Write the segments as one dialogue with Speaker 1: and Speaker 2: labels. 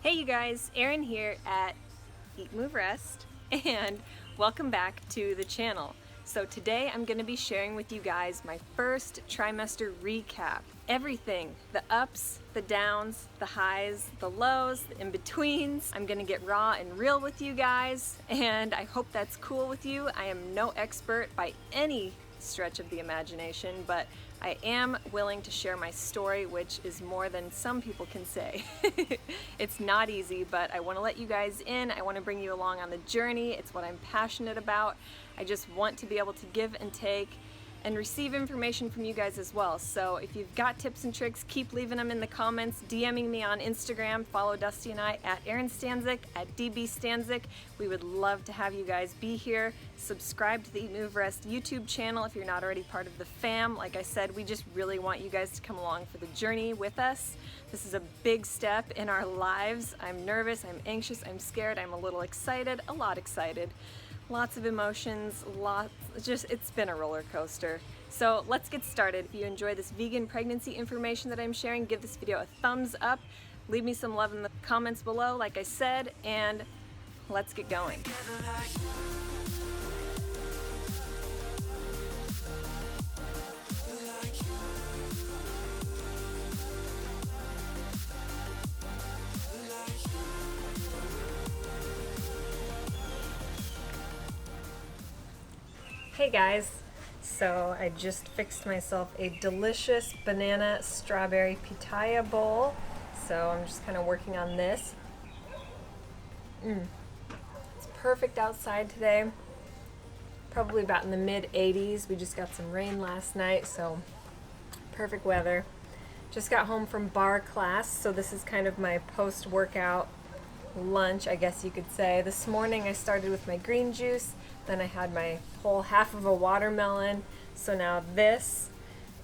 Speaker 1: Hey you guys, Erin here at EatMoveRest, and welcome back to the channel. So today I'm going to be sharing with you guys my first trimester recap. Everything, the ups, the downs, the highs, the lows, the in-betweens. I'm going to get raw and real with you guys, and I hope that's cool with you. I am no expert by any stretch of the imagination, but I am willing to share my story, which is more than some people can say. It's not easy, but I want to let you guys in. I want to bring you along on the journey. It's what I'm passionate about. I just want to be able to give and take and receive information from you guys as well. So if you've got tips and tricks, keep leaving them in the comments, DMing me on Instagram. Follow Dusty and I at Erin Stanzik, at DB Stanzik. We would love to have you guys be here. Subscribe to the EatMoveRest YouTube channel if you're not already part of the fam. Like I said, we just really want you guys to come along for the journey with us. This is a big step in our lives. I'm nervous, I'm anxious, I'm scared, I'm a little excited, a lot excited. Lots of emotions, it's been a roller coaster. So let's get started. If you enjoy this vegan pregnancy information that I'm sharing, give this video a thumbs up. Leave me some love in the comments below, like I said, and let's get going. Hey guys, so I just fixed myself a delicious banana strawberry pitaya bowl. So I'm just kind of working on this. It's perfect outside today. Probably about in the mid 80s. We just got some rain last night, so perfect weather. Just got home from bar class, so this is kind of my post-workout lunch, I guess you could say. This morning I started with my green juice, then I had my whole half of a watermelon, so now this.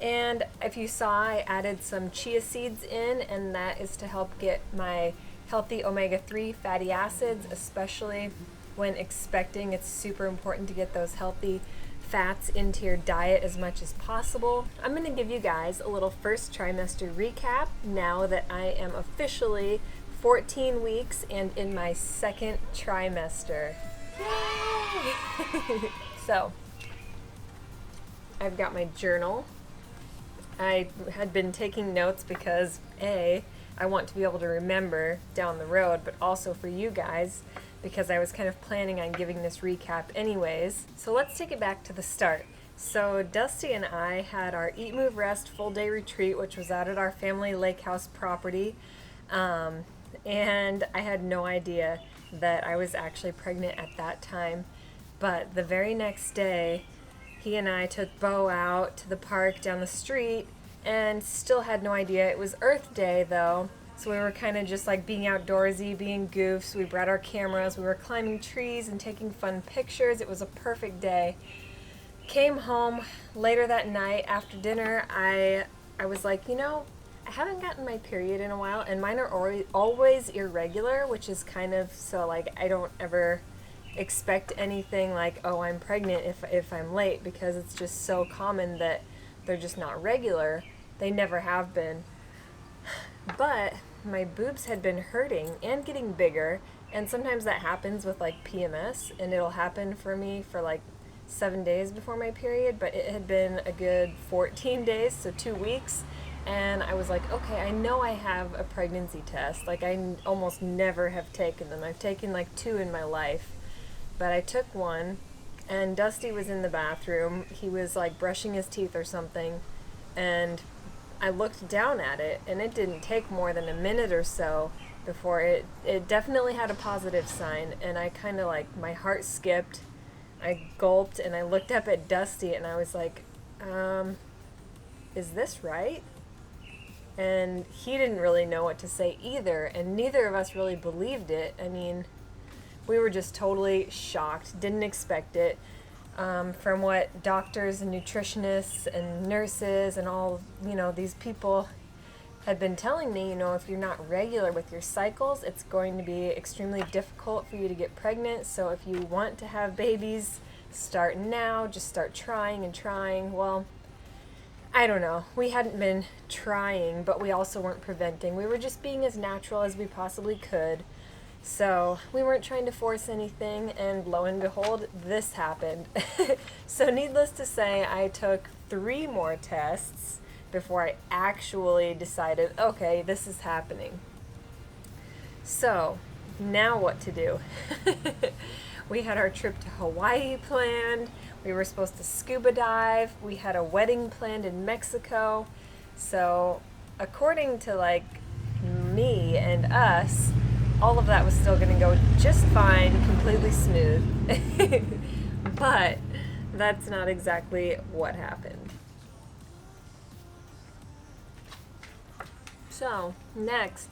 Speaker 1: And if you saw, I added some chia seeds in, and that is to help get my healthy omega-3 fatty acids, especially when expecting. It's super important to get those healthy fats into your diet as much as possible. I'm going to give you guys a little first trimester recap now that I am officially 14 weeks and in my second trimester. Yay! So, I've got my journal. I had been taking notes because A, I want to be able to remember down the road, but also for you guys because I was kind of planning on giving this recap anyways. So let's take it back to the start. So Dusty and I had our EatMoveRest full day retreat, which was out at our family lake house property. And I had no idea that I was actually pregnant at that time. But the very next day, he and I took Bo out to the park down the street and still had no idea. It was Earth Day though, so we were kind of just like being outdoorsy, being goofs. We brought our cameras, we were climbing trees and taking fun pictures. It was a perfect day. Came home later that night after dinner. I was like, you know, I haven't gotten my period in a while, and mine are always irregular, which is kind of so like I don't ever expect anything like, oh, I'm pregnant if I'm late, because it's just so common that they're just not regular. They never have been. But my boobs had been hurting and getting bigger, and sometimes that happens with like PMS, and it'll happen for me for like 7 days before my period, but it had been a good 14 days, so 2 weeks. And I was like, okay, I know I have a pregnancy test. Like, I almost never have taken them. I've taken like 2 in my life. But I took one, and Dusty was in the bathroom. He was like brushing his teeth or something. And I looked down at it, and it didn't take more than a minute or so before it definitely had a positive sign. And I kind of like, my heart skipped. I gulped, and I looked up at Dusty, and I was like, is this right? And he didn't really know what to say either, and neither of us really believed it. I mean, we were just totally shocked, didn't expect it. From what doctors and nutritionists and nurses and all, you know, these people had been telling me, you know, if you're not regular with your cycles, it's going to be extremely difficult for you to get pregnant. So if you want to have babies, start now, just start trying and trying. Well, I don't know. We hadn't been trying, but we also weren't preventing. We were just being as natural as we possibly could. So we weren't trying to force anything, and lo and behold, this happened. So needless to say, I took 3 more tests before I actually decided, okay, this is happening. So now what to do? We had our trip to Hawaii planned. We were supposed to scuba dive. We had a wedding planned in Mexico. So according to like me and us, all of that was still going to go just fine, completely smooth. But that's not exactly what happened. So next,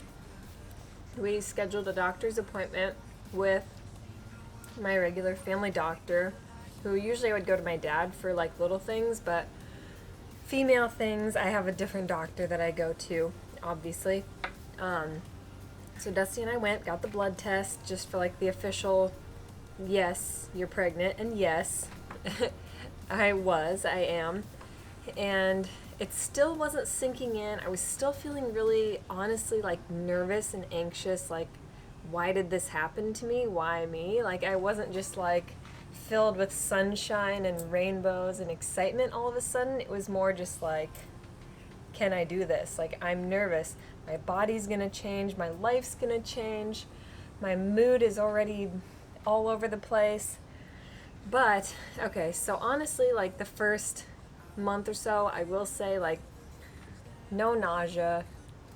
Speaker 1: we scheduled a doctor's appointment with my regular family doctor, who usually I would go to my dad for like little things, but female things, I have a different doctor that I go to, obviously. So Dusty and I went, got the blood test just for like the official, yes, you're pregnant, and yes, I am. And it still wasn't sinking in. I was still feeling really, honestly, like nervous and anxious, like, why did this happen to me? Why me? Like, I wasn't just like filled with sunshine and rainbows and excitement all of a sudden. It was more just like, can I do this? Like, I'm nervous. My body's gonna change. My life's gonna change. My mood is already all over the place. But, okay, so honestly, like the first month or so, I will say, like, no nausea,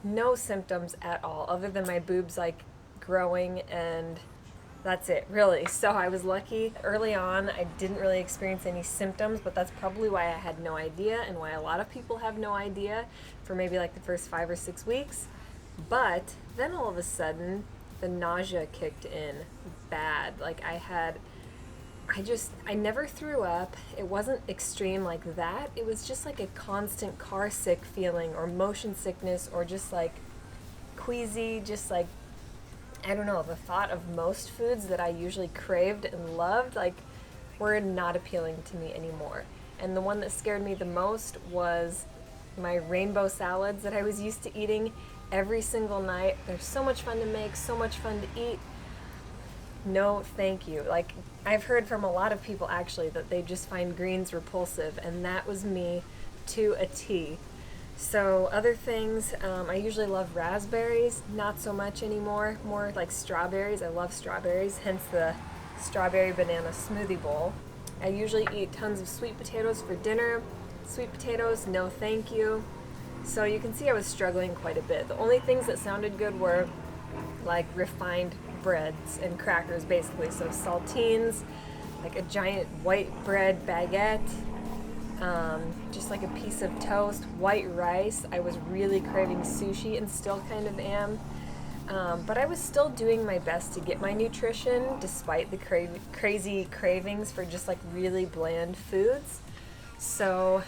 Speaker 1: no symptoms at all, other than my boobs, like, growing, and that's it, really. So I was lucky. Early on, I didn't really experience any symptoms, but that's probably why I had no idea, and why a lot of people have no idea for maybe like the first 5 or 6 weeks. But then all of a sudden, the nausea kicked in bad. Like, I never threw up. It wasn't extreme like that. It was just like a constant car sick feeling, or motion sickness, or just like queasy, just like, I don't know, the thought of most foods that I usually craved and loved, like, were not appealing to me anymore. And the one that scared me the most was my rainbow salads that I was used to eating every single night. They're so much fun to make, so much fun to eat. No, thank you. Like, I've heard from a lot of people actually that they just find greens repulsive, and that was me to a T. So other things, I usually love raspberries, not so much anymore, more like strawberries. I love strawberries, hence the strawberry banana smoothie bowl. I usually eat tons of sweet potatoes for dinner. Sweet potatoes, no thank you. So you can see I was struggling quite a bit. The only things that sounded good were like refined breads and crackers, basically. So saltines, like a giant white bread baguette, just like a piece of toast, white rice. I was really craving sushi, and still kind of am. But I was still doing my best to get my nutrition despite the crazy cravings for just like really bland foods. So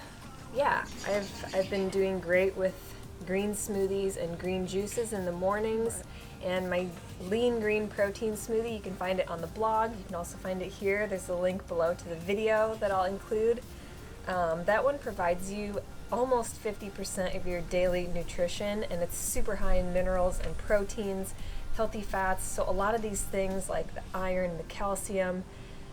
Speaker 1: yeah, I've been doing great with green smoothies and green juices in the mornings, and my lean green protein smoothie, you can find it on the blog. You can also find it here. There's a link below to the video that I'll include. That one provides you almost 50% of your daily nutrition, and it's super high in minerals and proteins, healthy fats. So a lot of these things like the iron, the calcium,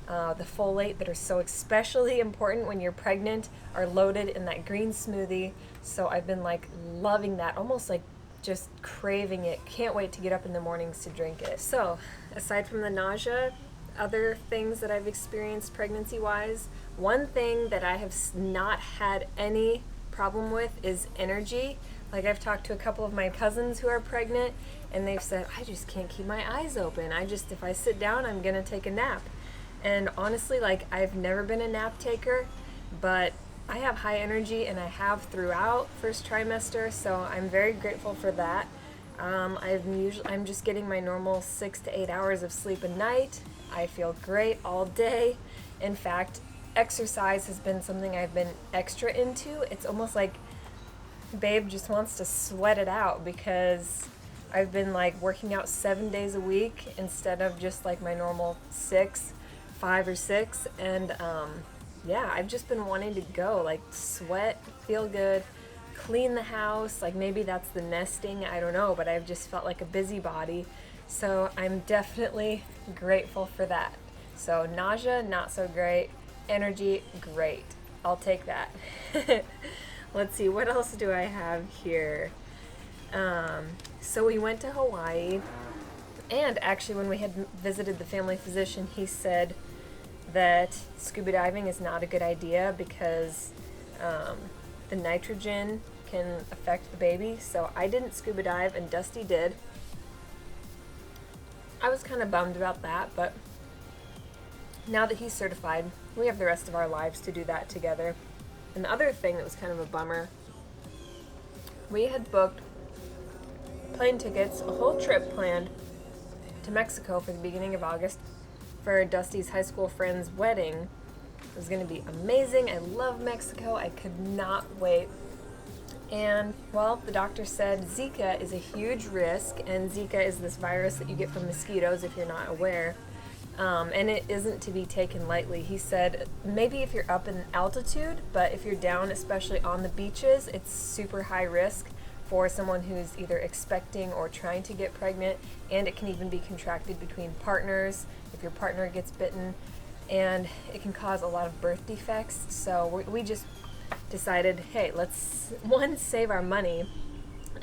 Speaker 1: the folate that are so especially important when you're pregnant are loaded in that green smoothie. So I've been like loving that, almost like just craving it. Can't wait to get up in the mornings to drink it. So aside from the nausea, other things that I've experienced pregnancy-wise, one thing that I have not had any problem with is energy. Like, I've talked to a couple of my cousins who are pregnant, and they've said, I just can't keep my eyes open. If I sit down, I'm gonna take a nap. And honestly, like, I've never been a nap taker, but I have high energy, and I have throughout first trimester, so I'm very grateful for that. I'm just getting my normal 6 to 8 hours of sleep a night. I feel great all day. In fact, exercise has been something I've been extra into. It's almost like babe just wants to sweat it out, because I've been like working out 7 days a week instead of just like my normal 5 or 6, and yeah, I've just been wanting to go, like sweat, feel good, clean the house. Like maybe that's the nesting, I don't know, but I've just felt like a busybody. So I'm definitely grateful for that. So nausea, not so great. Energy, great. I'll take that. Let's see, what else do I have here? So we went to Hawaii, and actually, when we had visited the family physician, he said that scuba diving is not a good idea because the nitrogen can affect the baby. So I didn't scuba dive, and Dusty did. I was kind of bummed about that, but now that he's certified, we have the rest of our lives to do that together. And the other thing that was kind of a bummer, we had booked plane tickets, a whole trip planned to Mexico for the beginning of August for Dusty's high school friend's wedding. It was going to be amazing. I love Mexico. I could not wait. And, well, the doctor said Zika is a huge risk, and Zika is this virus that you get from mosquitoes if you're not aware. And it isn't to be taken lightly. He said maybe if you're up in altitude, but if you're down, especially on the beaches, it's super high risk for someone who's either expecting or trying to get pregnant, and it can even be contracted between partners if your partner gets bitten, and it can cause a lot of birth defects. So we just decided, hey, let's, one, save our money,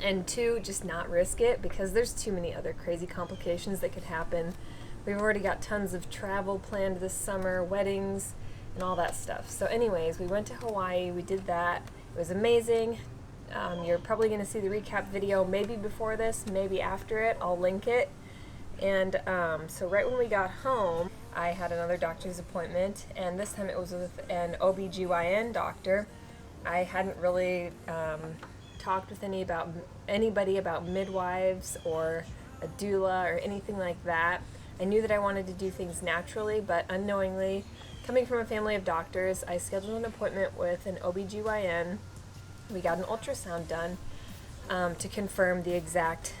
Speaker 1: and two, just not risk it because there's too many other crazy complications that could happen. We've already got tons of travel planned this summer, weddings, and all that stuff. So anyways, we went to Hawaii, we did that. It was amazing. You're probably going to see the recap video maybe before this, maybe after it. I'll link it. And so right when we got home, I had another doctor's appointment, and this time it was with an OBGYN doctor. I hadn't really talked with anybody about midwives or a doula or anything like that. I knew that I wanted to do things naturally, but unknowingly, coming from a family of doctors, I scheduled an appointment with an OBGYN. We got an ultrasound done to confirm the exact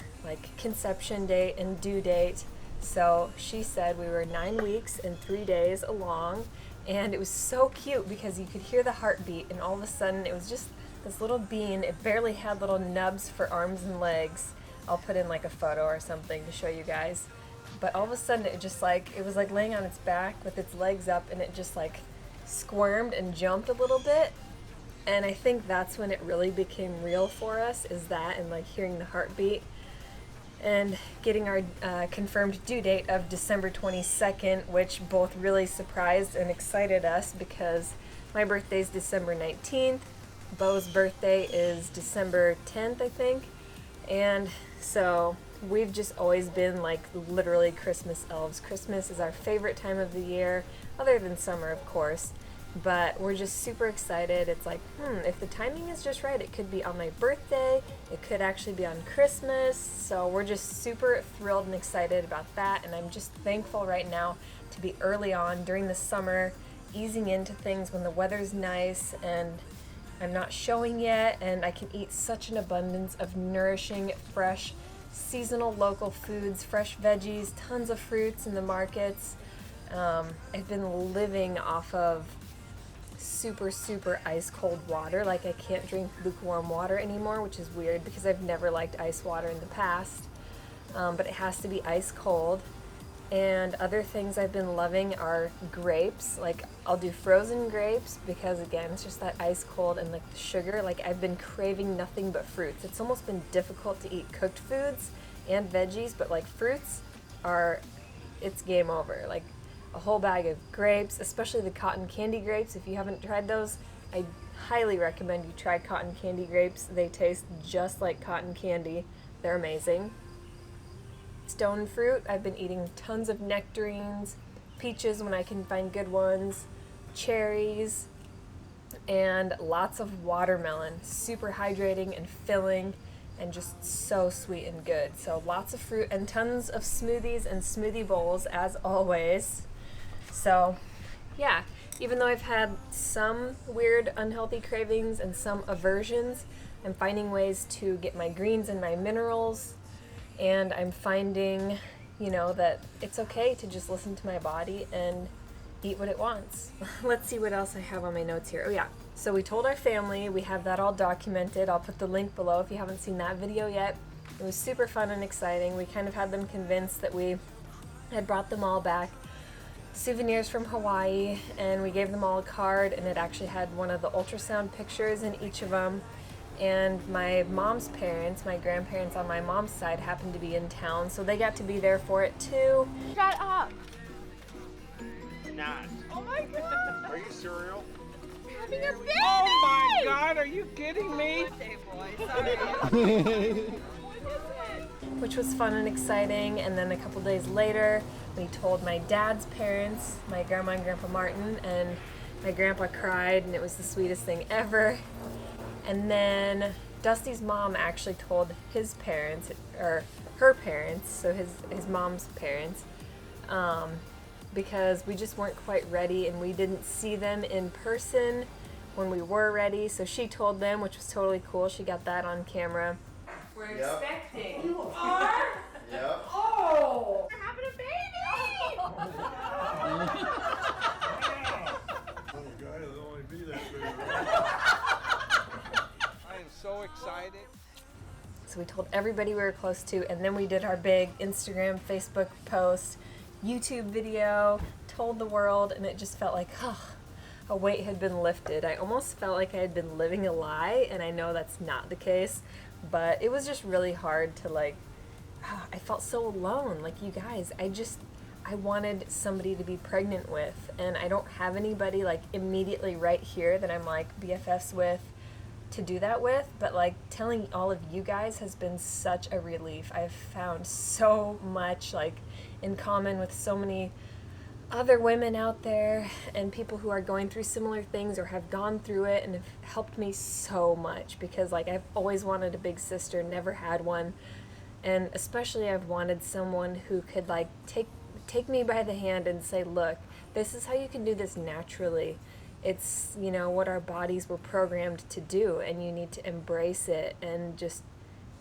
Speaker 1: conception date and due date. So she said we were 9 weeks and 3 days along, and it was so cute because you could hear the heartbeat, and all of a sudden it was just this little bean. It barely had little nubs for arms and legs. I'll put in a photo or something to show you guys. But all of a sudden it just it was laying on its back with its legs up, and it just squirmed and jumped a little bit. And I think that's when it really became real for us, is that and hearing the heartbeat and getting our confirmed due date of December 22nd, which both really surprised and excited us because my birthday is December 19th. Beau's birthday is December 10th, I think. And so we've just always been literally Christmas elves. Christmas is our favorite time of the year, other than summer, of course. But we're just super excited. It's if the timing is just right, it could be on my birthday. It could actually be on Christmas. So we're just super thrilled and excited about that. And I'm just thankful right now to be early on during the summer, easing into things when the weather's nice and I'm not showing yet, and I can eat such an abundance of nourishing, fresh, seasonal local foods, fresh veggies, tons of fruits in the markets. I've been living off of super ice cold water. I can't drink lukewarm water anymore, which is weird because I've never liked ice water in the past, but it has to be ice cold. And other things I've been loving are grapes. I'll do frozen grapes because again it's just that ice cold, and the sugar. I've been craving nothing but fruits. It's almost been difficult to eat cooked foods and veggies, but fruits it's game over. A whole bag of grapes, especially the cotton candy grapes. If you haven't tried those, I highly recommend you try cotton candy grapes. They taste just like cotton candy. They're amazing. Stone fruit, I've been eating tons of nectarines, peaches when I can find good ones, cherries, and lots of watermelon. Super hydrating and filling and just so sweet and good. So lots of fruit and tons of smoothies and smoothie bowls as always. So yeah, even though I've had some weird unhealthy cravings and some aversions, I'm finding ways to get my greens and my minerals, and I'm finding, that it's okay to just listen to my body and eat what it wants. Let's see what else I have on my notes here. Oh yeah, so we told our family, we have that all documented. I'll put the link below if you haven't seen that video yet. It was super fun and exciting. We kind of had them convinced that we had brought them all back souvenirs from Hawaii, and we gave them all a card, and it actually had one of the ultrasound pictures in each of them. And my mom's parents, my grandparents on my mom's side, happened to be in town, so they got to be there for it too.
Speaker 2: Shut up!
Speaker 3: Not.
Speaker 2: Oh my god!
Speaker 3: Are you cereal?
Speaker 2: Having a baby!
Speaker 3: Oh my god, are you kidding me?
Speaker 2: Okay, boy, sorry.
Speaker 1: Which was fun and exciting. And then a couple days later, we told my dad's parents, my grandma and grandpa Martin, and my grandpa cried, and it was the sweetest thing ever. And then Dusty's mom actually told his parents, or her parents, so his mom's parents, because we just weren't quite ready and we didn't see them in person when we were ready. So she told them, which was totally cool. She got that on camera. We're expecting.
Speaker 2: You are?
Speaker 3: Yep.
Speaker 2: Oh! We're having a baby!
Speaker 4: Oh, God, it'll only be that big.
Speaker 3: I am so excited.
Speaker 1: So we told everybody we were close to, and then we did our big Instagram, Facebook post, YouTube video, told the world, and it just felt like, a weight had been lifted. I almost felt like I had been living a lie, and I know that's not the case, but it was just really hard to I felt so alone. Like, you guys, I wanted somebody to be pregnant with, and I don't have anybody immediately right here that I'm BFFs with to do that with, but telling all of you guys has been such a relief. I've found so much in common with so many other women out there and people who are going through similar things or have gone through it, and have helped me so much, because I've always wanted a big sister, never had one, and especially I've wanted someone who could take me by the hand and say, look, this is how you can do this naturally. It's, what our bodies were programmed to do, and you need to embrace it and just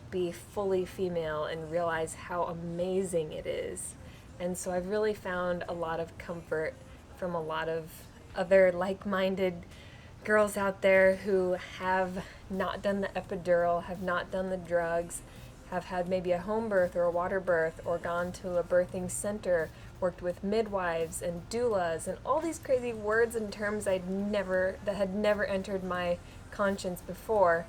Speaker 1: be fully female and realize how amazing it is. And so I've really found a lot of comfort from a lot of other like-minded girls out there who have not done the epidural, have not done the drugs, have had maybe a home birth or a water birth, or gone to a birthing center, worked with midwives and doulas and all these crazy words and terms that had never entered my conscience before.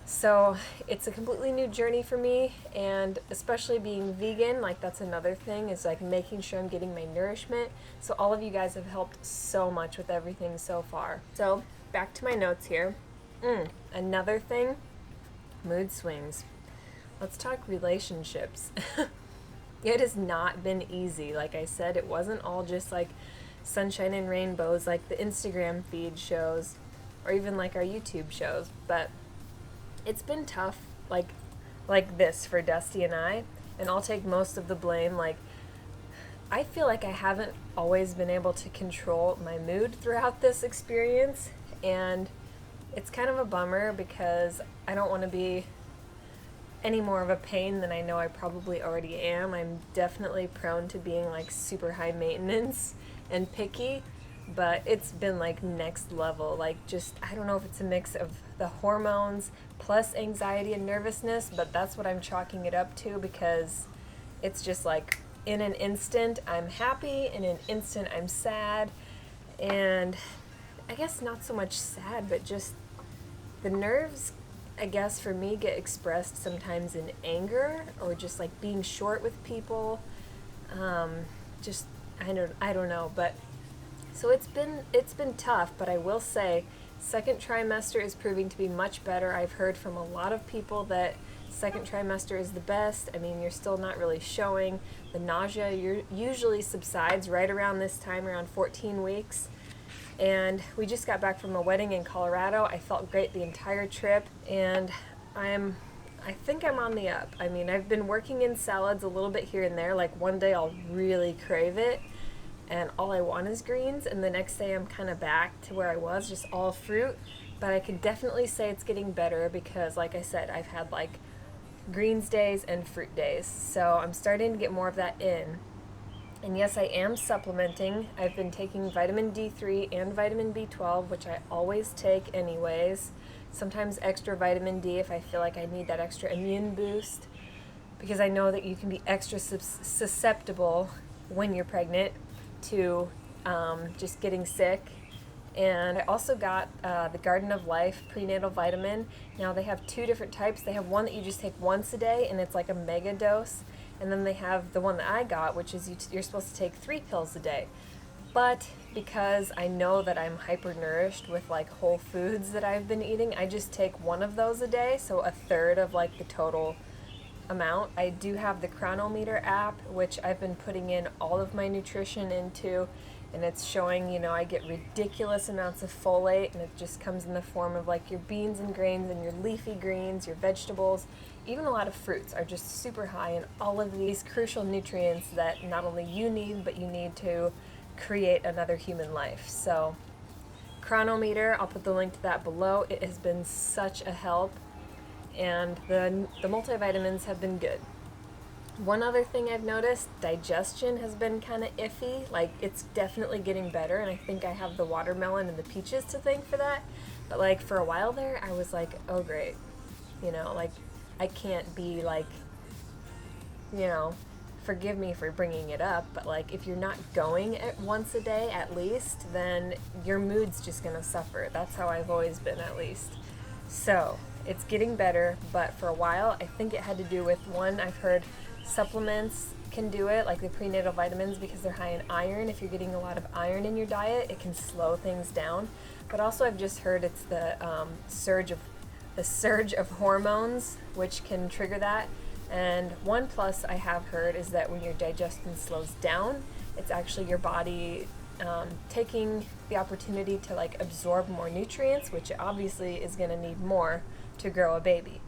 Speaker 1: So it's a completely new journey for me, and especially being vegan, that's another thing, is making sure I'm getting my nourishment. So all of you guys have helped so much with everything so far. So back to my notes here. Another thing, mood swings. Let's talk relationships. It has not been easy. Like I said, it wasn't all just sunshine and rainbows like the Instagram feed shows, or even our YouTube shows, but it's been tough like this for Dusty and I, and I'll take most of the blame. I feel like I haven't always been able to control my mood throughout this experience, and it's kind of a bummer because I don't want to be any more of a pain than I know I probably already am. I'm definitely prone to being super high maintenance and picky, but it's been next level. I don't know if it's a mix of the hormones plus anxiety and nervousness, but that's what I'm chalking it up to, because it's just in an instant I'm happy, in an instant I'm sad, and I guess not so much sad, but just the nerves, I guess, for me get expressed sometimes in anger, or just being short with people. I don't know, but so it's been tough, but I will say second trimester is proving to be much better. I've heard from a lot of people that second trimester is the best. I mean, you're still not really showing. The nausea usually subsides right around this time, around 14 weeks. And we just got back from a wedding in Colorado. I felt great the entire trip, and I think I'm on the up. I mean, I've been working in salads a little bit here and there. One day I'll really crave it, and all I want is greens, and the next day I'm kind of back to where I was, just all fruit. But I can definitely say it's getting better because, like I said, I've had greens days and fruit days. So I'm starting to get more of that in. And yes, I am supplementing. I've been taking vitamin D3 and vitamin B12, which I always take anyways. Sometimes extra vitamin D if I feel like I need that extra immune boost, because I know that you can be extra susceptible when you're pregnant to just getting sick. And I also got the Garden of Life prenatal vitamin. Now they have two different types. They have one that you just take once a day, and it's like a mega dose. And then they have the one that I got, which is you're supposed to take 3 pills a day. But because I know that I'm hypernourished with like whole foods that I've been eating, I just take one of those a day, so a third of like the total amount. I do have the Chronometer app, which I've been putting in all of my nutrition into, and it's showing, you know, I get ridiculous amounts of folate, and it just comes in the form of like your beans and grains and your leafy greens, your vegetables, even a lot of fruits are just super high in all of these crucial nutrients that not only you need, but you need to create another human life. So Chronometer, I'll put the link to that below. It has been such a help, and the multivitamins have been good. One other thing I've noticed, digestion has been kind of iffy. Like, it's definitely getting better, and I think I have the watermelon and the peaches to thank for that. But like for a while there, I was like, oh great, you know, like I can't be like, you know, forgive me for bringing it up, but like if you're not going at once a day at least, then your mood's just gonna suffer. That's how I've always been, at least. So it's getting better, but for a while I think it had to do with, one, I've heard supplements can do it, like the prenatal vitamins, because they're high in iron. If you're getting a lot of iron in your diet, it can slow things down. But also I've just heard it's the surge of hormones which can trigger that. And one plus I have heard is that when your digestion slows down, it's actually your body taking the opportunity to like absorb more nutrients, which it obviously is going to need more to grow a baby.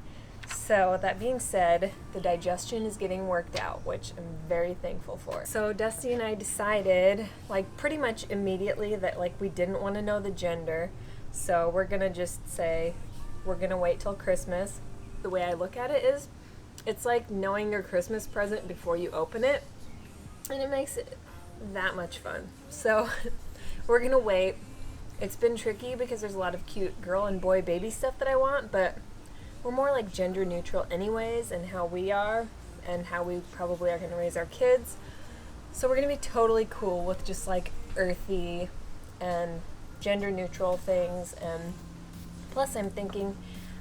Speaker 1: So that being said, the digestion is getting worked out, which I'm very thankful for. So Dusty and I decided, like pretty much immediately, that like we didn't want to know the gender. So we're gonna just say we're gonna wait till Christmas. The way I look at it is, it's like knowing your Christmas present before you open it, and it makes it that much fun. So we're gonna wait. It's been tricky because there's a lot of cute girl and boy baby stuff that I want, but we're more like gender neutral anyways, and how we are and how we probably are going to raise our kids. So we're going to be totally cool with just like earthy and gender neutral things. And plus I'm thinking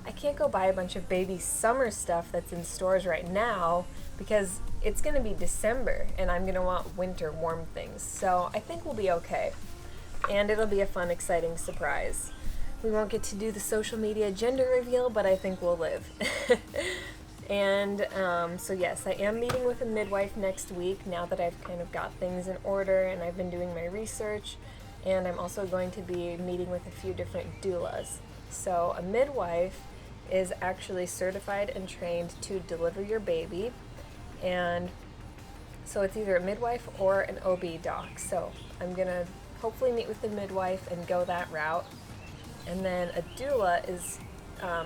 Speaker 1: I can't go buy a bunch of baby summer stuff that's in stores right now because it's going to be December and I'm going to want winter warm things. So I think we'll be okay, and it'll be a fun, exciting surprise. We won't get to do the social media gender reveal, but I think we'll live. And so yes, I am meeting with a midwife next week now that I've kind of got things in order and I've been doing my research. And I'm also going to be meeting with a few different doulas. So a midwife is actually certified and trained to deliver your baby. And so it's either a midwife or an OB doc. So I'm going to hopefully meet with the midwife and go that route. And then a doula is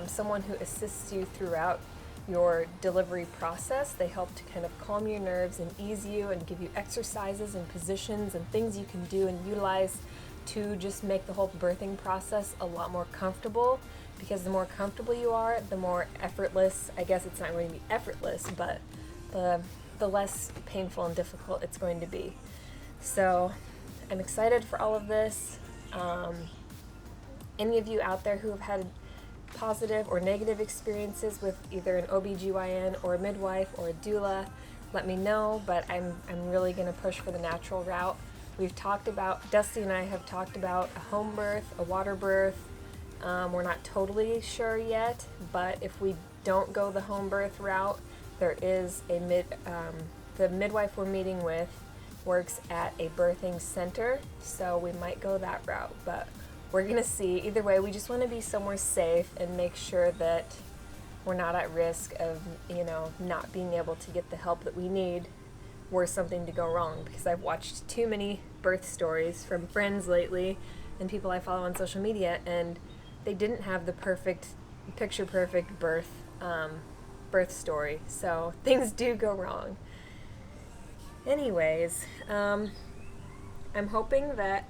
Speaker 1: someone who assists you throughout your delivery process. They help to kind of calm your nerves and ease you and give you exercises and positions and things you can do and utilize to just make the whole birthing process a lot more comfortable. Because the more comfortable you are, the more effortless, I guess it's not going to be effortless, but the less painful and difficult it's going to be. So I'm excited for all of this. Any of you out there who have had positive or negative experiences with either an OBGYN or a midwife or a doula, let me know, but I'm really going to push for the natural route. Dusty and I have talked about a home birth, a water birth. We're not totally sure yet, but if we don't go the home birth route, there is the midwife we're meeting with works at a birthing center, so we might go that route, but we're going to see. Either way, we just want to be somewhere safe and make sure that we're not at risk of, not being able to get the help that we need were something to go wrong, because I've watched too many birth stories from friends lately and people I follow on social media, and they didn't have the picture perfect birth story. So things do go wrong. Anyways, I'm hoping that,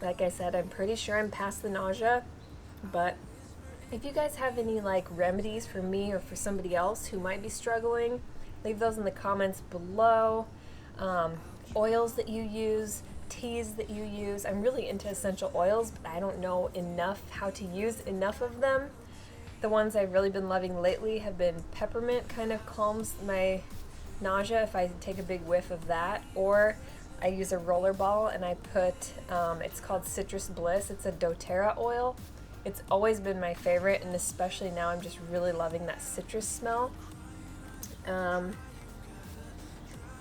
Speaker 1: like I said, I'm pretty sure I'm past the nausea, but if you guys have any like remedies for me or for somebody else who might be struggling, leave those in the comments below. Oils that you use, teas that you use. I'm really into essential oils, but I don't know enough how to use enough of them. The ones I've really been loving lately have been peppermint, kind of calms my nausea if I take a big whiff of that, or I use a roller ball and I put, it's called Citrus Bliss. It's a doTERRA oil. It's always been my favorite, and especially now I'm just really loving that citrus smell.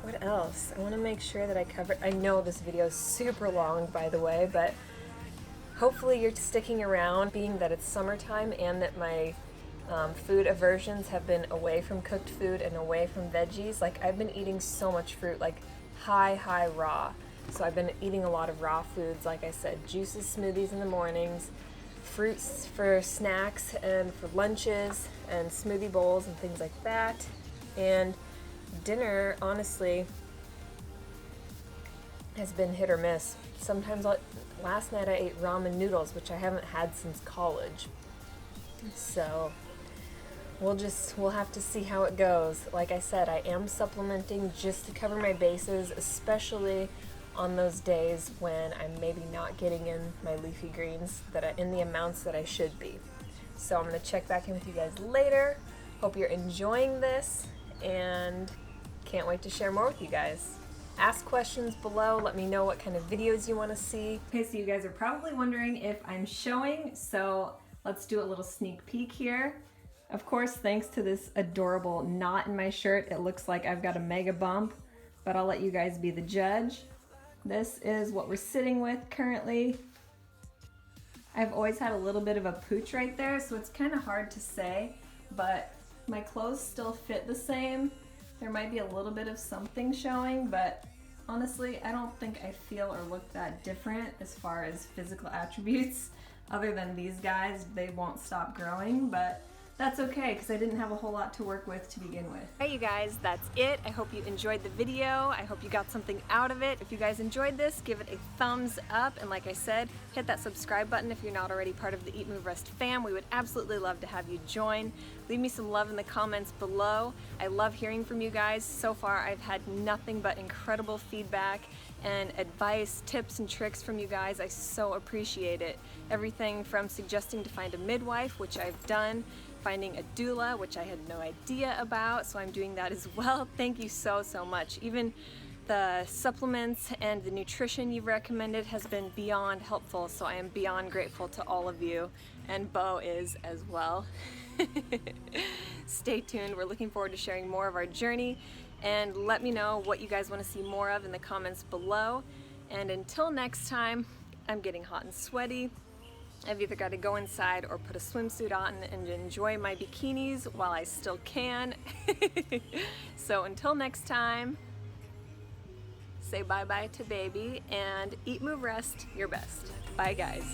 Speaker 1: What else? I want to make sure that I cover, I know this video is super long, by the way, but hopefully you're sticking around, being that it's summertime and that my food aversions have been away from cooked food and away from veggies. Like, I've been eating so much fruit, like high raw. So I've been eating a lot of raw foods, like I said, juices, smoothies in the mornings, fruits for snacks and for lunches, and smoothie bowls and things like that. And dinner, honestly, has been hit or miss. Sometimes, last night I ate ramen noodles, which I haven't had since college. So we'll have to see how it goes. Like I said, I am supplementing just to cover my bases, especially on those days when I'm maybe not getting in my leafy greens in the amounts that I should be. So I'm going to check back in with you guys later. Hope you're enjoying this, and can't wait to share more with you guys. Ask questions below. Let me know what kind of videos you want to see. Okay, so you guys are probably wondering if I'm showing, so let's do a little sneak peek here. Of course, thanks to this adorable knot in my shirt, it looks like I've got a mega bump, but I'll let you guys be the judge. This is what we're sitting with currently. I've always had a little bit of a pooch right there, so it's kind of hard to say, but my clothes still fit the same. There might be a little bit of something showing, but honestly, I don't think I feel or look that different as far as physical attributes. Other than these guys, they won't stop growing, but that's okay because I didn't have a whole lot to work with to begin with. Hey you guys, that's it. I hope you enjoyed the video. I hope you got something out of it. If you guys enjoyed this, give it a thumbs up, and like I said, hit that subscribe button if you're not already part of the EatMoveRest fam. We would absolutely love to have you join. Leave me some love in the comments below. I love hearing from you guys. So far, I've had nothing but incredible feedback and advice, tips, and tricks from you guys. I so appreciate it. Everything from suggesting to find a midwife, which I've done, finding a doula, which I had no idea about, so I'm doing that as well. Thank you so much. Even the supplements and the nutrition you've recommended has been beyond helpful, so I am beyond grateful to all of you, and Bo is as well. Stay tuned. We're looking forward to sharing more of our journey, and let me know what you guys want to see more of in the comments below. And until next time, I'm getting hot and sweaty. I've either got to go inside or put a swimsuit on and enjoy my bikinis while I still can. So until next time, say bye-bye to baby and eat, move, rest your best. Bye guys.